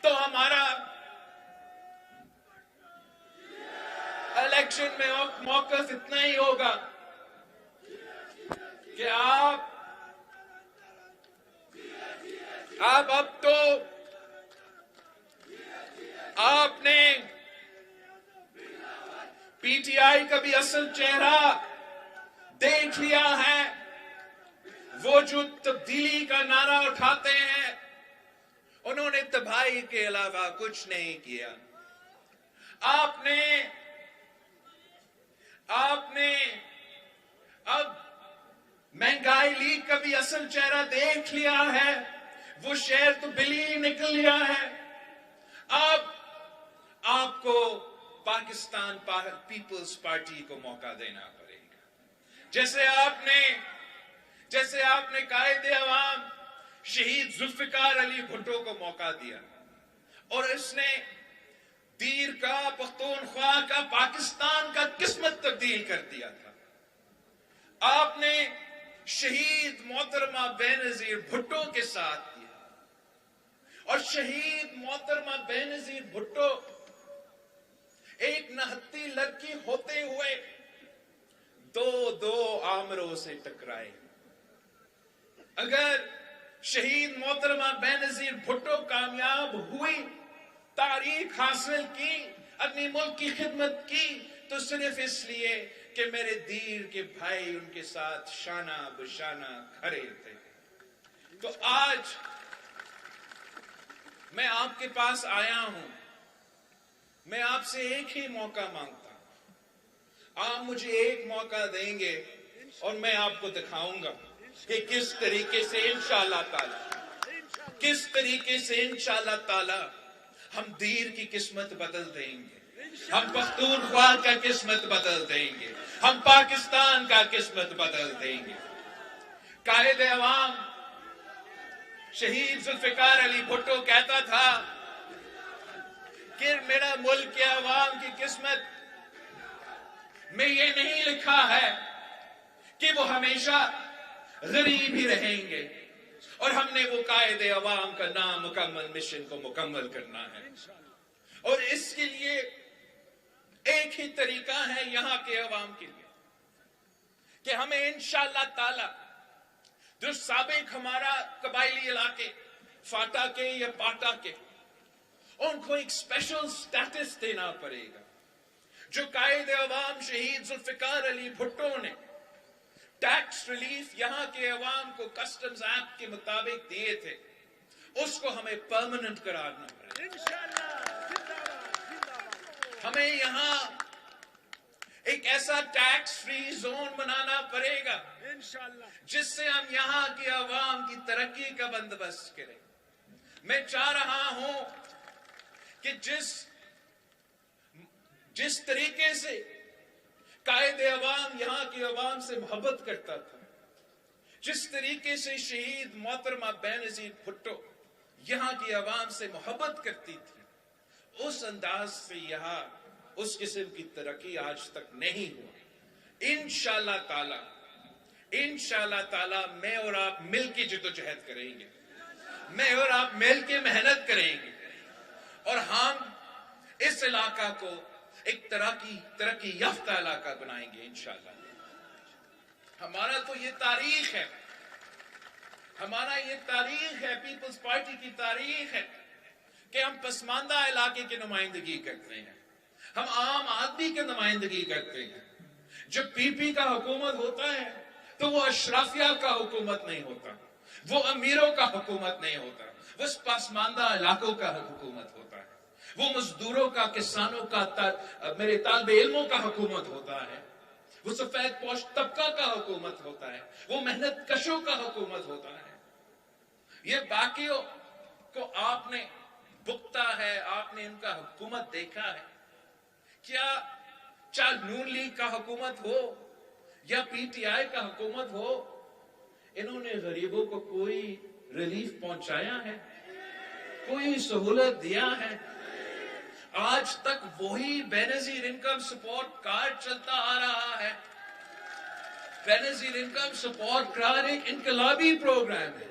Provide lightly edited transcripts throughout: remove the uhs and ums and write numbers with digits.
تو ہمارا الیکشن میں موقف اتنا ہی ہوگا کہ آپ اب تو آپ نے پی ٹی آئی کا بھی اصل چہرہ دیکھ لیا ہے. وہ جو تبدیلی کا نعرہ اٹھاتے ہیں انہوں نے تباہی کے علاوہ کچھ نہیں کیا. آپ نے اب مہنگائی لیگ کا بھی اصل چہرہ دیکھ لیا ہے. وہ شہر تو بلی نکل لیا ہے. اب آپ کو پاکستان پیپلز پارٹی کو موقع دینا پڑے گا. جیسے آپ نے قائد عوام شہید ذوالفقار علی بھٹو کو موقع دیا اور اس نے دیر کا پختونخوا کا پاکستان کا قسمت تبدیل کر دیا تھا. آپ نے شہید محترمہ بینظیر بھٹو کے ساتھ کیا اور شہید محترمہ بینظیر بھٹو ایک نہتی لڑکی ہوتے ہوئے دو آمروں سے ٹکرائے. اگر شہید محترمہ بینظیر بھٹو کامیاب ہوئی، تاریخ حاصل کی، اپنی ملک کی خدمت کی، تو صرف اس لیے کہ میرے دیر کے بھائی ان کے ساتھ شانہ بشانہ کھڑے تھے. تو آج میں آپ کے پاس آیا ہوں. میں آپ سے ایک ہی موقع مانگتا ہوں. آپ مجھے ایک موقع دیں گے اور میں آپ کو دکھاؤں گا کہ کس طریقے سے انشاءاللہ تعالی ہم دیر کی قسمت بدل دیں گے، ہم پختونخوا کا قسمت بدل دیں گے، ہم پاکستان کا قسمت بدل دیں گے. قائد عوام شہید ذوالفقار علی بھٹو کہتا تھا کہ میرا ملک کے عوام کی قسمت میں یہ نہیں لکھا ہے کہ وہ ہمیشہ غریب ہی رہیں گے، اور ہم نے وہ قائد عوام کا نامکمل مشن کو مکمل کرنا ہے. اور اس کے لیے ایک ہی طریقہ ہے یہاں کے عوام کے لیے کہ ہمیں انشاءاللہ تعالی جو سابق ہمارا قبائلی علاقے فاٹا کے یا پاٹا کے، ان کو ایک اسپیشل سٹیٹس دینا پڑے گا. جو قائد عوام شہید ذوالفقار علی بھٹو نے ٹیکس ریلیف یہاں کے عوام کو کسٹمز ایکٹ کے مطابق دیے تھے، اس کو ہمیں پرماننٹ کرانا پڑے گا. ہمیں یہاں ایک ایسا ٹیکس فری زون بنانا پڑے گا جس سے ہم یہاں کے عوام کی ترقی کا بندوبست کریں. میں چاہ رہا ہوں کہ جس طریقے سے قائد عوام یہاں کے عوام سے محبت کرتا تھا، جس طریقے سے شہید محترمہ بینظیر بھٹو یہاں کی عوام سے محبت کرتی تھی، اس انداز سے یہاں اس قسم کی ترقی آج تک نہیں ہوا. انشاءاللہ تعالی میں اور آپ مل کے جدوجہد کریں گے، میں اور آپ مل کے محنت کریں گے، اور ہم اس علاقہ کو ایک ترقی یافتہ علاقہ بنائیں گے انشاءاللہ. ہمارا تو یہ تاریخ ہے، پیپلز پارٹی کی تاریخ ہے کہ ہم پسماندہ علاقے کی نمائندگی کرتے ہیں، ہم عام آدمی کی نمائندگی کرتے ہیں. جب پی پی کا حکومت ہوتا ہے تو وہ اشرافیہ کا حکومت نہیں ہوتا، وہ امیروں کا حکومت نہیں ہوتا، وہ پسماندہ علاقوں کا حکومت ہوتا ہے، وہ مزدوروں کا، کسانوں کا، میرے طالب علموں کا حکومت ہوتا ہے، وہ سفید پوش طبقہ کا حکومت ہوتا ہے، وہ محنت کشوں کا حکومت ہوتا ہے. یہ باقیوں کو آپ نے بکتا ہے، آپ نے ان کا حکومت دیکھا ہے کیا؟ چاہے نون لیگ کا حکومت ہو یا پی ٹی آئی کا حکومت ہو، انہوں نے غریبوں کو کوئی ریلیف پہنچایا ہے؟ کوئی سہولت دیا ہے؟ آج تک وہی بینظیر انکم سپورٹ کارڈ چلتا آ رہا ہے. بینظیر انکم سپورٹ کارڈ ایک انقلابی پروگرام ہے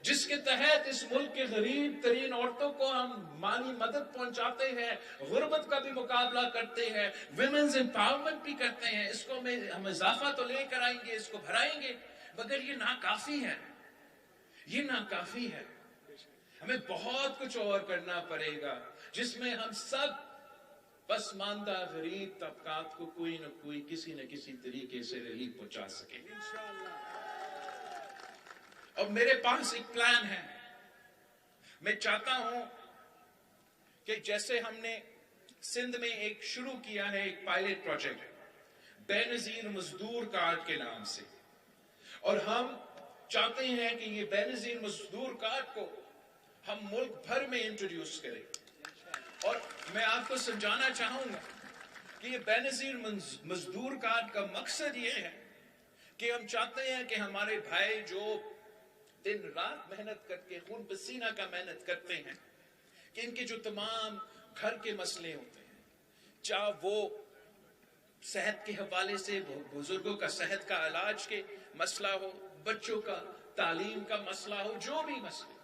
جس کے تحت اس ملک کے غریب ترین عورتوں کو ہم مالی مدد پہنچاتے ہیں، غربت کا بھی مقابلہ کرتے ہیں، ویمنز امپاورمنٹ بھی کرتے ہیں. اس کو ہم اضافہ تو لے کر آئیں گے، اس کو بڑھائیں گے، مگر یہ ناکافی ہے. یہ ناکافی ہے. ہمیں بہت کچھ اور کرنا پڑے گا، جس میں ہم سب پسماندہ غریب طبقات کو کوئی نہ کوئی کسی نہ کسی طریقے سے ریلیف پہنچا سکے. اور میرے پاس ایک پلان ہے. میں چاہتا ہوں کہ جیسے ہم نے سندھ میں ایک شروع کیا ہے، ایک پائلٹ پروجیکٹ بے نظیر مزدور کارڈ کے نام سے، اور ہم چاہتے ہیں کہ یہ بے نظیر مزدور کارڈ کو ہم ملک بھر میں انٹروڈیوس کریں. اور میں آپ کو سمجھانا چاہوں گا کہ یہ بے نظیر مزدور کارڈ کا مقصد یہ ہے کہ ہم چاہتے ہیں کہ ہمارے بھائی جو دن رات محنت کر کے خون پسینہ کا محنت کرتے ہیں، کہ ان کے جو تمام گھر کے مسئلے ہوتے ہیں، چاہے وہ صحت کے حوالے سے بزرگوں کا صحت کا علاج کے مسئلہ ہو، بچوں کا تعلیم کا مسئلہ ہو، جو بھی مسئلہ،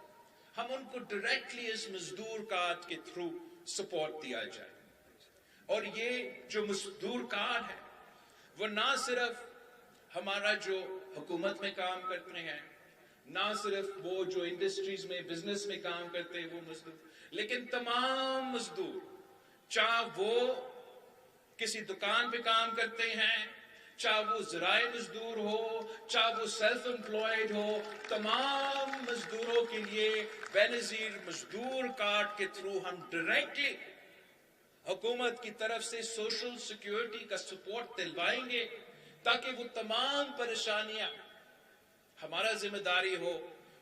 ہم ان کو ڈائریکٹلی اس مزدور کارڈ کے تھرو سپورٹ دیا جائے. اور یہ جو مزدور کارڈ ہے وہ نہ صرف ہمارا جو حکومت میں کام کرتے ہیں، نہ صرف وہ جو انڈسٹریز میں بزنس میں کام کرتے ہیں وہ مزدور، لیکن تمام مزدور، چاہے وہ کسی دکان پہ کام کرتے ہیں، چاہے وہ زراعی مزدور ہو، چاہے وہ سیلف امپلائڈ ہو، تمام مزدوروں کے لیے بے نظیر مزدور کارڈ کے تھرو ہم ڈائریکٹلی حکومت کی طرف سے سوشل سیکیورٹی کا سپورٹ دلوائیں گے، تاکہ وہ تمام پریشانیاں ہمارا ذمہ داری ہو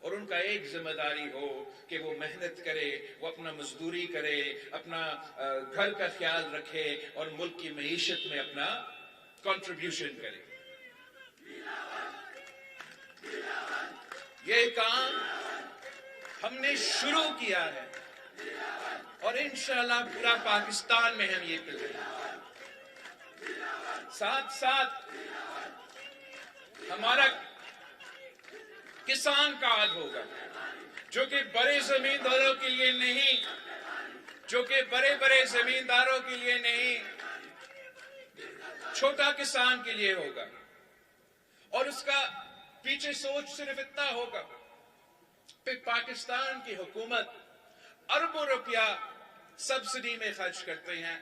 اور ان کا ایک ذمہ داری ہو کہ وہ محنت کرے، وہ اپنا مزدوری کرے، اپنا گھر کا خیال رکھے اور ملک کی معیشت میں اپنا کنٹریبیوشن کرے. یہ کام ہم نے شروع کیا ہے اور انشاءاللہ پورا پاکستان میں ہم یہ کریں گے. ساتھ ساتھ ہمارا کسان کارڈ ہوگا، جو کہ بڑے زمینداروں کے لیے نہیں، جو کہ بڑے زمینداروں کے لیے نہیں، چھوٹا کسان کے لیے ہوگا. اور اس کا پیچھے سوچ صرف اتنا ہوگا کہ پاکستان کی حکومت اربوں روپیہ سبسڈی میں خرچ کرتے ہیں،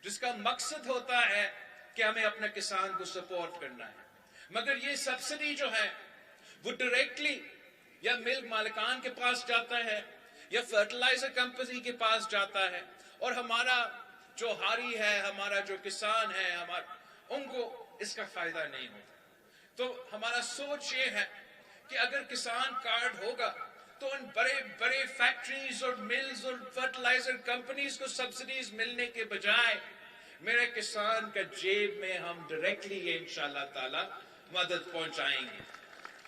جس کا مقصد ہوتا ہے کہ ہمیں اپنے کسان کو سپورٹ کرنا ہے. مگر یہ سبسڈی جو ہے وہ ڈائریکٹلی یا ملک مالکان کے پاس جاتا ہے یا فرٹیلائزر کمپنی کے پاس جاتا ہے، اور ہمارا جو ہاری ہے، ہمارا جو کسان ہے، ان کو اس کا فائدہ نہیں ہوتا. تو ہمارا سوچ یہ ہے کہ اگر کسان کارڈ ہوگا تو ان بڑے فیکٹریز اور ملز اور فرٹیلائزر کمپنیز کو سبسڈیز ملنے کے بجائے میرے کسان کا جیب میں ہم ڈائریکٹلی انشاءاللہ تعالی مدد پہنچائیں گے.